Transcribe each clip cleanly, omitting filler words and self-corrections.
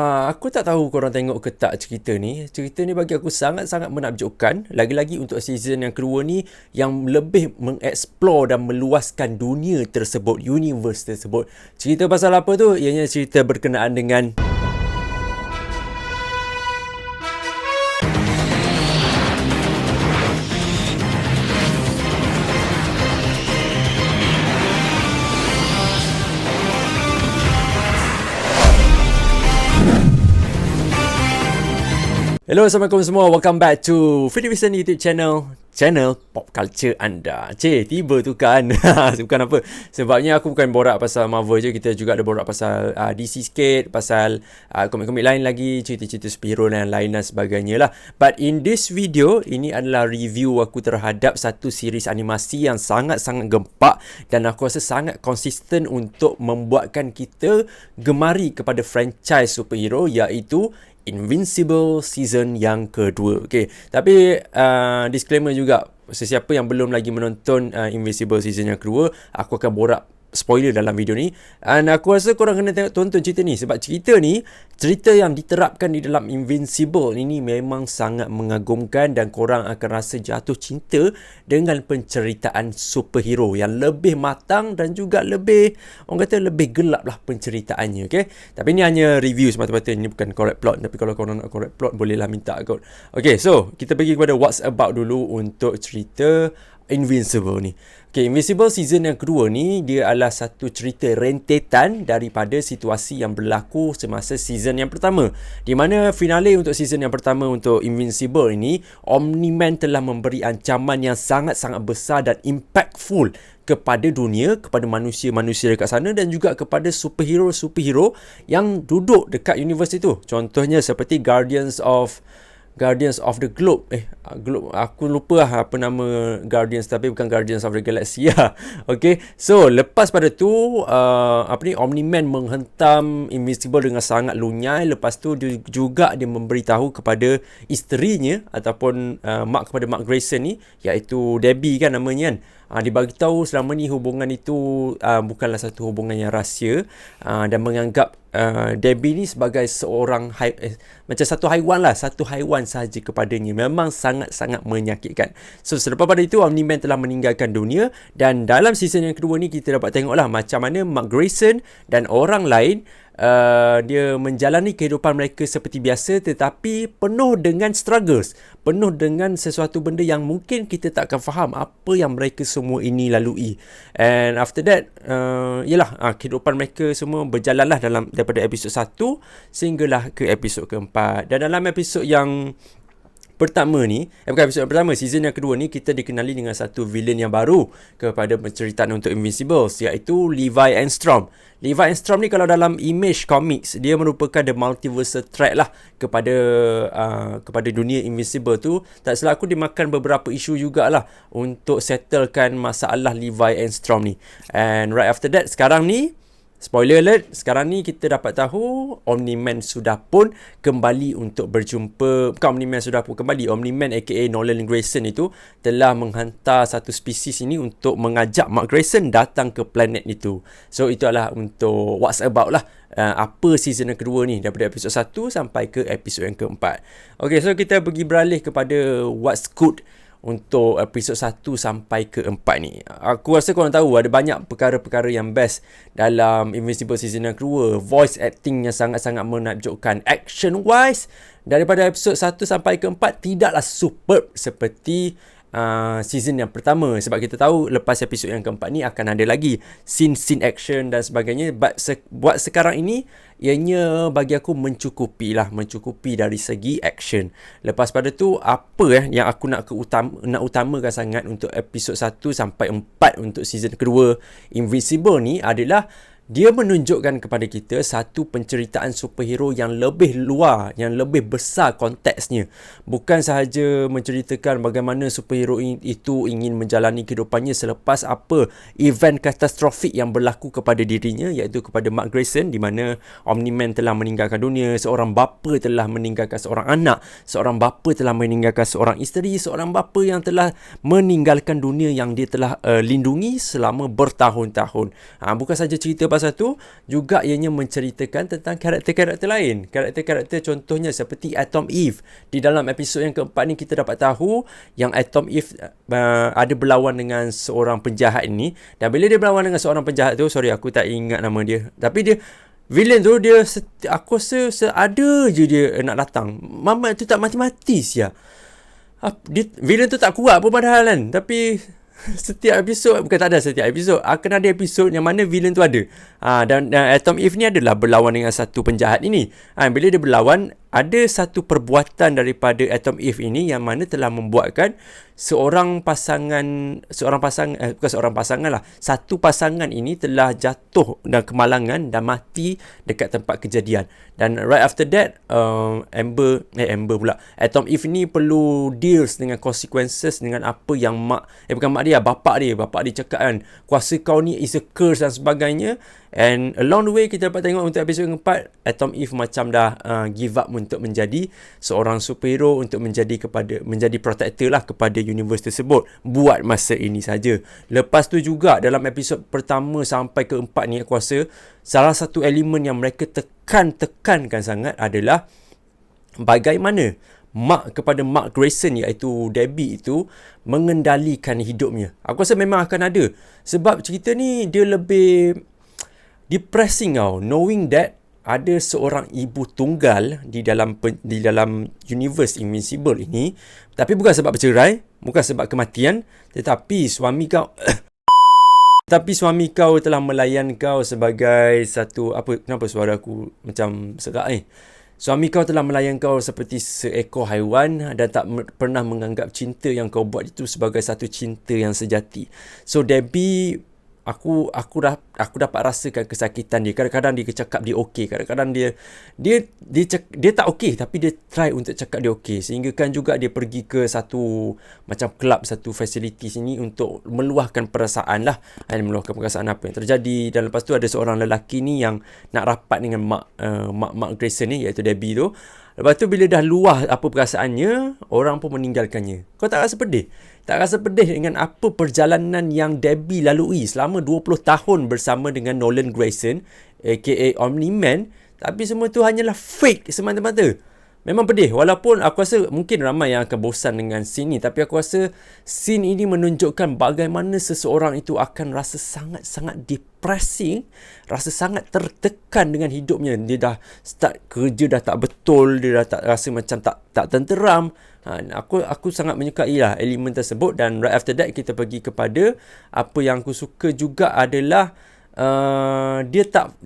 Aku tak tahu korang tengok ke tak cerita ni. Cerita ni bagi aku sangat-sangat menakjubkan. Lagi-lagi untuk season yang kedua ni yang lebih mengeksplor dan meluaskan dunia tersebut, universe tersebut. Cerita pasal apa tu? Ianya cerita berkenaan dengan Hello, Assalamualaikum semua. Welcome back to Freddy Wilson YouTube channel pop culture anda. Tiba tu kan. Bukan apa. Sebabnya aku bukan borak pasal Marvel je. Kita juga ada borak pasal DC sikit. Pasal komik-komik lain lagi. Cerita-cerita superhero dan lain dan sebagainya lah. But in this video, ini adalah review aku terhadap satu series animasi yang sangat-sangat gempak. Dan aku rasa sangat konsisten untuk membuatkan kita gemari kepada franchise superhero, iaitu Invincible season yang kedua. Okay. Tapi disclaimer juga, sesiapa yang belum lagi menonton Invincible season yang kedua, aku akan borak spoiler dalam video ni. Dan aku rasa korang kena tonton cerita ni. Sebab cerita yang diterapkan di dalam Invincible ini memang sangat mengagumkan. Dan korang akan rasa jatuh cinta dengan penceritaan superhero yang lebih matang dan juga lebih, orang kata lebih gelap lah penceritaannya. Okay? Tapi ni hanya review semata-mata. Ini bukan correct plot. Tapi kalau korang nak correct plot, bolehlah minta kot. Okay, so kita pergi kepada what's about dulu untuk cerita Invincible ni. Okay, Invincible season yang kedua ni, dia adalah satu cerita rentetan daripada situasi yang berlaku semasa season yang pertama. Di mana finale untuk season yang pertama untuk Invincible ini, Omni-Man telah memberi ancaman yang sangat-sangat besar dan impactful kepada dunia, kepada manusia-manusia dekat sana dan juga kepada superhero-superhero yang duduk dekat universe itu. Contohnya seperti Guardians of the Globe. Aku lupa lah apa nama Guardians, tapi bukan Guardians of the Galaxy lah. Okay, so lepas pada tu Omni-Man menghentam Invincible dengan sangat lunyai. Lepas tu dia memberitahu kepada isterinya ataupun kepada Mark Grayson ni, iaitu Debbie kan namanya kan. Dia bagi tahu selama ni hubungan itu bukanlah satu hubungan yang rahsia, dan menganggap Debbie ni sebagai seorang macam satu haiwan sahaja kepadanya. Memang sangat-sangat menyakitkan. So selepas pada itu, Omni-Man telah meninggalkan dunia. Dan dalam season yang kedua ni, kita dapat tengoklah macam mana Mark Grayson dan orang lain dia menjalani kehidupan mereka seperti biasa, tetapi penuh dengan struggles, penuh dengan sesuatu benda yang mungkin kita tak akan faham apa yang mereka semua ini lalui. And after that, kehidupan mereka semua berjalanlah daripada episod 1 sehinggalah ke episod keempat. Dan dalam episod yang pertama ni, bukan episod yang pertama, season yang kedua ni, kita dikenali dengan satu villain yang baru kepada penceritaan untuk Invincible, iaitu Levi Engstrom. Levi Engstrom ni kalau dalam Image Comics, dia merupakan the multiversal threat lah kepada dunia Invincible tu. Tak salah aku, dia makan beberapa isu jugalah untuk settlekan masalah Levi Engstrom ni. And right after that, sekarang ni, spoiler alert, sekarang ni kita dapat tahu Omni-Man sudah pun kembali untuk berjumpa. Bukan Omni-Man sudah pun kembali, Omni-Man aka Nolan Grayson itu telah menghantar satu spesies ini untuk mengajak Mark Grayson datang ke planet itu. So itu adalah untuk what's about lah, apa season yang kedua ni, daripada episod 1 sampai ke episod yang keempat. Okay, so kita pergi beralih kepada what's good untuk episod 1 sampai ke 4 ni. Aku rasa korang tahu ada banyak perkara-perkara yang best dalam Invincible season yang kedua. Voice acting yang sangat-sangat menakjubkan. Action wise, daripada episod 1 sampai ke 4 tidaklah superb seperti season yang pertama. Sebab kita tahu lepas episod yang keempat ni akan ada lagi scene action dan sebagainya. But buat sekarang ini, ianya bagi aku mencukupi dari segi action. Lepas pada tu, apa yang aku nak utamakan sangat untuk episod 1 sampai 4 untuk season kedua Invincible ni adalah dia menunjukkan kepada kita satu penceritaan superhero yang lebih luar, yang lebih besar konteksnya. Bukan sahaja menceritakan bagaimana superhero itu ingin menjalani kehidupannya selepas apa event katastrofik yang berlaku kepada dirinya, iaitu kepada Mark Grayson, di mana Omni-Man telah meninggalkan dunia, seorang bapa telah meninggalkan seorang anak, seorang bapa telah meninggalkan seorang isteri, seorang bapa yang telah meninggalkan dunia yang dia telah lindungi selama bertahun-tahun. Bukan saja cerita pasal lepas satu juga ianya menceritakan tentang karakter-karakter lain. Karakter-karakter contohnya seperti Atom Eve. Di dalam episod yang keempat ni kita dapat tahu yang Atom Eve ada berlawan dengan seorang penjahat ni. Dan bila dia berlawan dengan seorang penjahat tu, sorry aku tak ingat nama dia. Tapi dia villain tu dia aku rasa ada je dia nak datang. Mama tu tak mati-mati sia. Villain tu tak kuat pun padahal kan. Tapi setiap episod, bukan tak ada setiap episod, akan ada episod yang mana villain tu ada. Dan Atom Eve ni adalah berlawan dengan satu penjahat ini. Bila dia berlawan, ada satu perbuatan daripada Atom Eve ini yang mana telah membuatkan satu pasangan ini telah jatuh dan kemalangan dan mati dekat tempat kejadian. Dan right after that, Atom Eve ni perlu deals dengan consequences dengan apa yang bapak dia cakap kan, kuasa kau ni is a curse dan sebagainya. And along the way kita dapat tengok untuk episod keempat, Atom Eve macam dah give up untuk menjadi seorang superhero, untuk menjadi protector lah kepada universe tersebut buat masa ini saja. Lepas tu juga dalam episod pertama sampai keempat ni, aku rasa salah satu elemen yang mereka tekankan sangat adalah bagaimana Mark Grayson iaitu Debbie itu mengendalikan hidupnya. Aku rasa memang akan ada, sebab cerita ni dia lebih depressing tau, knowing that ada seorang ibu tunggal di dalam universe Invincible ini, tapi bukan sebab bercerai, bukan sebab kematian, tetapi suami kau telah melayan kau sebagai satu kenapa suara aku macam serak Suami kau telah melayan kau seperti seekor haiwan dan tak pernah menganggap cinta yang kau buat itu sebagai satu cinta yang sejati. So Debbie, aku dapat rasakan kesakitan dia. Kadang-kadang dia cakap dia okey, kadang-kadang dia tak okey tapi dia try untuk cakap dia okey, sehingga kan juga dia pergi ke satu macam club, satu facility sini untuk meluahkan perasaan lah, meluahkan perasaan apa yang terjadi. Dan lepas tu ada seorang lelaki ni yang nak rapat dengan Mark Grayson ni, iaitu Debbie tu. Lepas tu bila dah luah apa perasaannya, orang pun meninggalkannya. Kau tak rasa pedih? Tak rasa pedih dengan apa perjalanan yang Debbie lalui selama 20 tahun bersama dengan Nolan Grayson, aka Omni-Man, tapi semua tu hanyalah fake semata-mata. Memang pedih, walaupun aku rasa mungkin ramai yang akan bosan dengan scene ni, tapi aku rasa scene ini menunjukkan bagaimana seseorang itu akan rasa sangat-sangat depressing, rasa sangat tertekan dengan hidupnya. Dia dah start kerja dah tak betul, dia dah tak rasa macam tak tenteram. Aku sangat menyukai lah elemen tersebut. Dan right after that kita pergi kepada apa yang aku suka juga adalah dia tak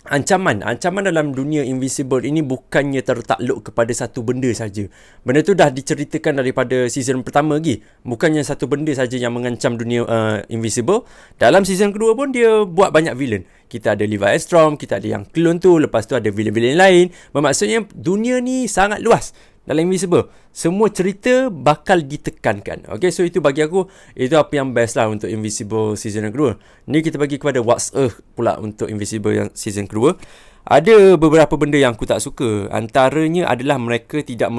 Ancaman dalam dunia Invisible ini bukannya tertakluk kepada satu benda saja. Benda tu dah diceritakan daripada season pertama lagi. Bukannya satu benda saja yang mengancam dunia Invisible. Dalam season kedua pun dia buat banyak villain. Kita ada Levi Storm, kita ada yang clone tu, lepas tu ada villain-villain lain. Bermaksudnya dunia ni sangat luas dalam Invisible. Semua cerita bakal ditekankan. Okay, so itu bagi aku, itu apa yang best lah untuk Invisible season yang kedua. Ni kita bagi kepada What's Earth pula untuk Invisible yang season kedua. Ada beberapa benda yang aku tak suka. Antaranya adalah mereka tidak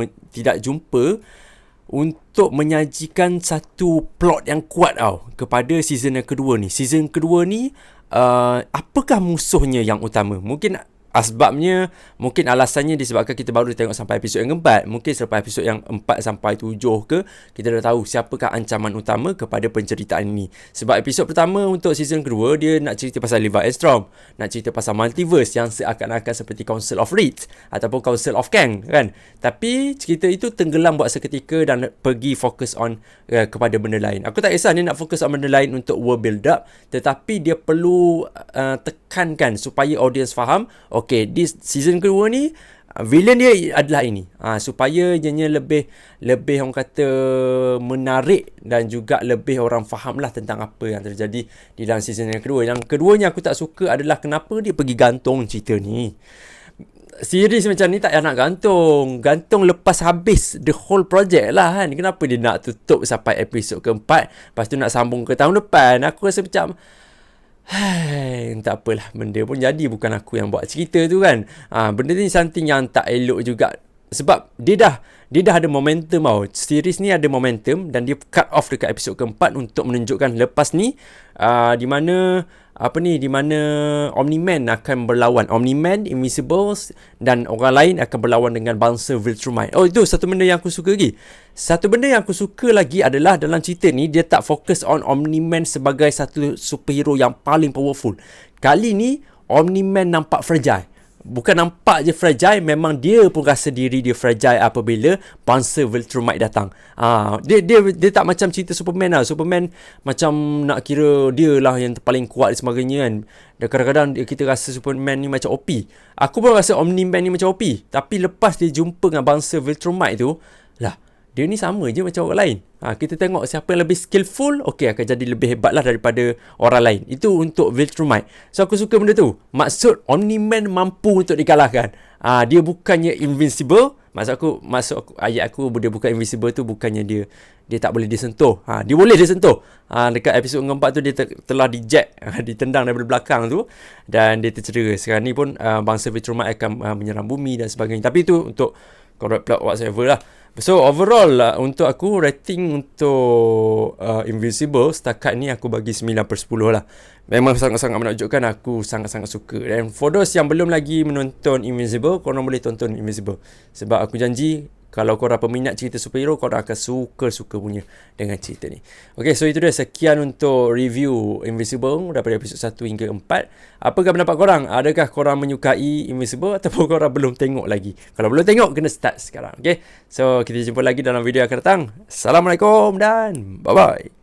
jumpa untuk menyajikan satu plot yang kuat kepada season yang kedua ni. Season kedua ni, apakah musuhnya yang utama? Mungkin alasannya disebabkan kita baru tengok sampai episod yang keempat. Mungkin selepas episod yang 4 sampai 7 ke, kita dah tahu siapakah ancaman utama kepada penceritaan ini. Sebab episod pertama untuk season kedua, dia nak cerita pasal Levi Storm, nak cerita pasal multiverse yang seakan-akan seperti Council of Reeds ataupun Council of Kang kan. Tapi cerita itu tenggelam buat seketika dan pergi fokus on kepada benda lain. Aku tak kisah dia nak fokus on benda lain untuk world build up, tetapi dia perlu tekankan supaya audience faham, okay, di season kedua ni villain dia adalah ini, supaya ianya lebih orang kata menarik dan juga lebih orang faham lah tentang apa yang terjadi di dalam season yang kedua. Yang keduanya aku tak suka adalah kenapa dia pergi gantung cerita ni. Series macam ni tak payah nak gantung lepas habis the whole project lah kan. Kenapa dia nak tutup sampai episod keempat, lepas tu nak sambung ke tahun depan? Aku rasa macam tak apalah, benda pun jadi, bukan aku yang buat cerita tu kan. Benda ni something yang tak elok juga sebab dia dah ada momentum tau. Series ni ada momentum dan dia cut off dekat episod keempat untuk menunjukkan lepas ni di mana Omni-Man akan berlawan. Omni-Man, Invincibles dan orang lain akan berlawan dengan bangsa Viltrumite. Oh, itu satu benda yang aku suka lagi. Satu benda yang aku suka lagi adalah dalam cerita ni dia tak fokus on Omni-Man sebagai satu superhero yang paling powerful. Kali ni Omni-Man nampak fragile. Bukan nampak je fragile, memang dia pun rasa diri dia fragile apabila bangsa Viltrumite datang. Dia tak macam cerita Superman lah. Superman macam nak kira dia lah yang paling kuat dan sebagainya kan. Dan kadang-kadang kita rasa Superman ni macam OP. Aku pun rasa Omni-Man ni macam OP. Tapi lepas dia jumpa dengan bangsa Viltrumite tu, lah, dia ni sama je macam orang lain. Kita tengok siapa yang lebih skillful, akan jadi lebih hebat lah daripada orang lain. Itu untuk Viltrumite. So aku suka benda tu. Maksud Omni-Man mampu untuk dikalahkan. Dia bukannya invincible. Maksud aku ayat aku dia bukan invincible tu bukannya dia tak boleh disentuh. Dia boleh disentuh. Dekat episod keempat tu dia telah dijek, ditendang daripada belakang tu dan dia tercedera. Sekarang ni pun bangsa Viltrumite akan menyerang bumi dan sebagainya. Tapi tu untuk correct plot whatsoever lah. So overall lah, untuk aku rating untuk Invincible setakat ni aku bagi 9/10 lah. Memang sangat-sangat menakjubkan. Aku sangat-sangat suka. Dan for those yang belum lagi menonton Invincible, korang boleh tonton Invincible. Sebab aku janji kalau korang peminat cerita superhero, korang akan suka punya dengan cerita ni. Okay, so itu dia sekian untuk review Invincible daripada episod 1 hingga 4. Apakah pendapat korang? Adakah korang menyukai Invincible ataupun korang belum tengok lagi? Kalau belum tengok, kena start sekarang. Okay, so kita jumpa lagi dalam video yang akan datang. Assalamualaikum dan bye-bye.